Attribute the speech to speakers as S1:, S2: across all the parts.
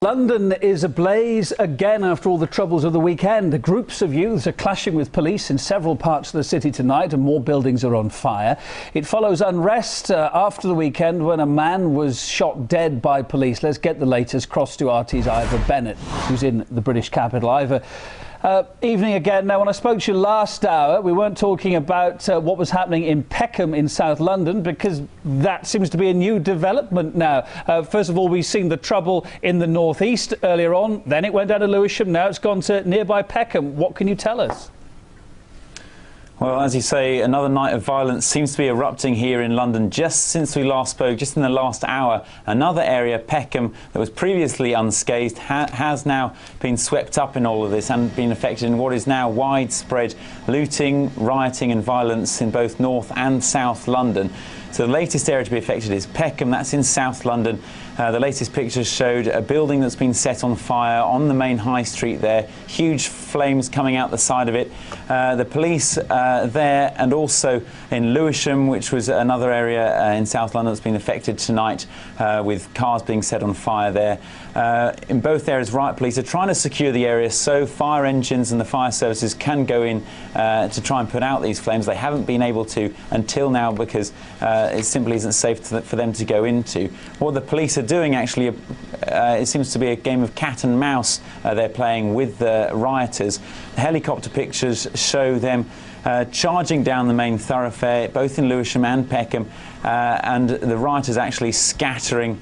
S1: London is ablaze again after all the troubles of the weekend. Groups of youths are clashing with police in several parts of the city tonight and more buildings are on fire. It follows unrest after the weekend when a man was shot dead by police. Let's get the latest. Cross to RT's Ivor Bennett, who's in the British capital. Ivor, evening again. Now, when I spoke to you last hour, we weren't talking about what was happening in Peckham in South London, because that seems to be a new development now. First of all, we've seen the trouble in the northeast earlier on, then it went down to Lewisham, now it's gone to nearby Peckham. What can you tell us?
S2: Well, as you say, another night of violence seems to be erupting here in London just since we last spoke, just in the last hour. Another area, Peckham, that was previously unscathed, has now been swept up in all of this and been affected in what is now widespread looting, rioting and violence in both North and South London. So the latest area to be affected is Peckham, that's in South London. The latest pictures showed a building that's been set on fire on the main high street there, huge flames coming out the side of it. The police there, and also in Lewisham, which was another area in South London that's been affected tonight, with cars being set on fire there. In both areas, riot police are trying to secure the area so fire engines and the fire services can go in to try and put out these flames. They haven't been able to until now because it simply isn't safe for them to go into. What the police are doing actually, it seems to be a game of cat and mouse they're playing with the rioters. Helicopter pictures show them charging down the main thoroughfare, both in Lewisham and Peckham, and the rioters actually scattering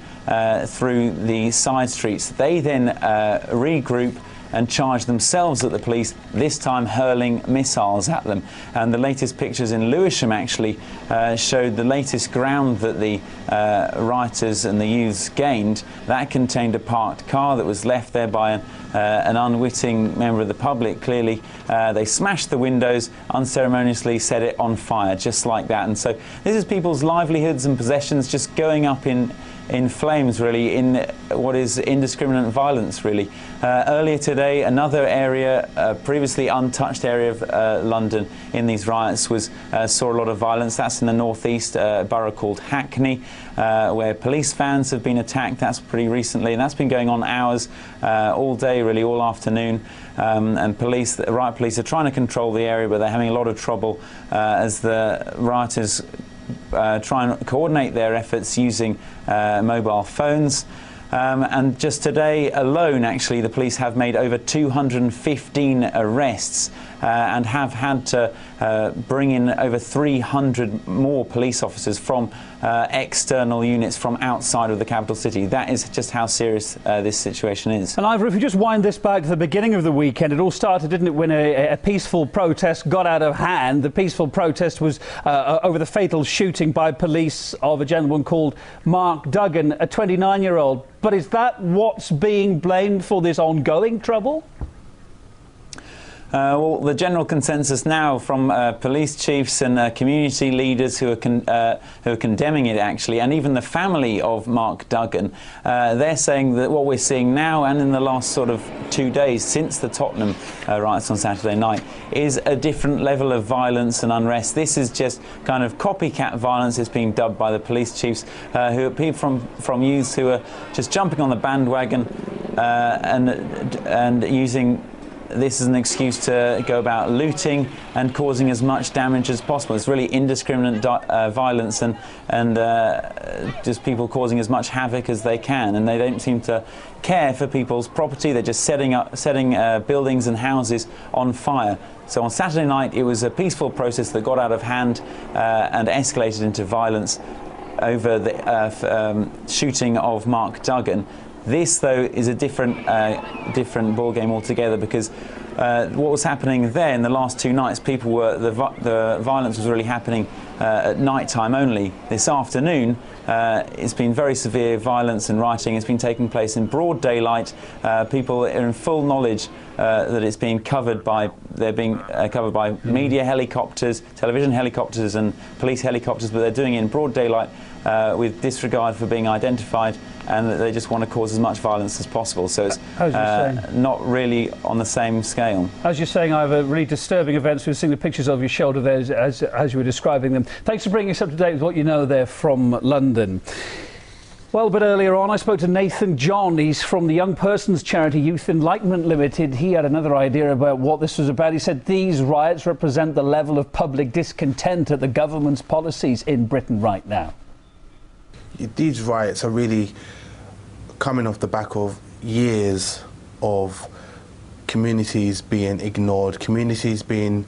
S2: through the side streets. They then regroup and charge themselves at the police, this time hurling missiles at them. And the latest pictures in Lewisham actually showed the latest ground that the rioters and the youths gained. That contained a parked car that was left there by an unwitting member of the public, clearly. They smashed the windows, unceremoniously set it on fire, just like that. And so this is people's livelihoods and possessions just going up in flames, really, in what is indiscriminate violence, really. Earlier today, another area, previously untouched area of London in these riots saw a lot of violence. That's in the northeast, a borough called Hackney, where police vans have been attacked. That's pretty recently, and that's been going on hours, all day, really, all afternoon. And the riot police are trying to control the area, but they're having a lot of trouble as the rioters try and coordinate their efforts using mobile phones. And just today alone, actually, the police have made over 215 arrests and have had to bring in over 300 more police officers from external units from outside of the capital city. That is just how serious this situation is.
S1: And Ivor, if you just wind this back to the beginning of the weekend, it all started, didn't it, when a peaceful protest got out of hand. The peaceful protest was over the fatal shooting by police of a gentleman called Mark Duggan, a 29-year-old. But is that what's being blamed for this ongoing trouble?
S2: Well, the general consensus now from police chiefs and community leaders who are condemning it, actually, and even the family of Mark Duggan, they're saying that what we're seeing now and in the last sort of 2 days since the Tottenham riots on Saturday night is a different level of violence and unrest. This is just kind of copycat violence, it's being dubbed by the police chiefs, who are people from youths who are just jumping on the bandwagon and using this is an excuse to go about looting and causing as much damage as possible. It's really indiscriminate violence and just people causing as much havoc as they can, and they don't seem to care for people's property. They're just setting buildings and houses on fire. So on Saturday night it was a peaceful process that got out of hand and escalated into violence over the shooting of Mark Duggan. This, though, is a different ballgame altogether, because what was happening there in the last 2 nights, the violence was really happening at night time only. This afternoon, it's been very severe violence and rioting. It's been taking place in broad daylight. People are in full knowledge that it's being covered by, media helicopters, television helicopters and police helicopters, but they're doing it in broad daylight with disregard for being identified, and that they just want to cause as much violence as possible. So it's not really on the same scale.
S1: As you're saying, I have a really disturbing events. We've seen the pictures of your shoulder there as you were describing them. Thanks for bringing us up to date with what you know there from London. Well, a bit earlier on, I spoke to Nathan John. He's from the young persons charity Youth Enlightenment Limited. He had another idea about what this was about. He said these riots represent the level of public discontent at the government's policies in Britain right now.
S3: These riots are really coming off the back of years of communities being ignored, communities being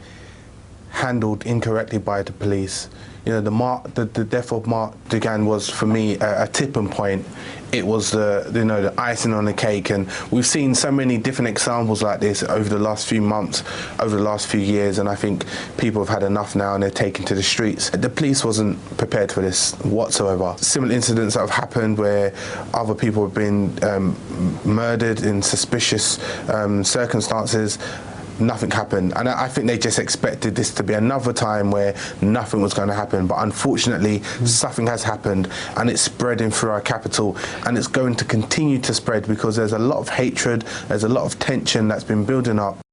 S3: handled incorrectly by the police. You know, the death of Mark Dugan was, for me, a tipping point. It was the icing on the cake, and we've seen so many different examples like this over the last few months, over the last few years, and I think people have had enough now and they're taken to the streets. The police wasn't prepared for this whatsoever. Similar incidents that have happened where other people have been murdered in suspicious circumstances. Nothing happened, and I think they just expected this to be another time where nothing was going to happen, but unfortunately something has happened, and it's spreading through our capital, and it's going to continue to spread because there's a lot of hatred, there's a lot of tension that's been building up.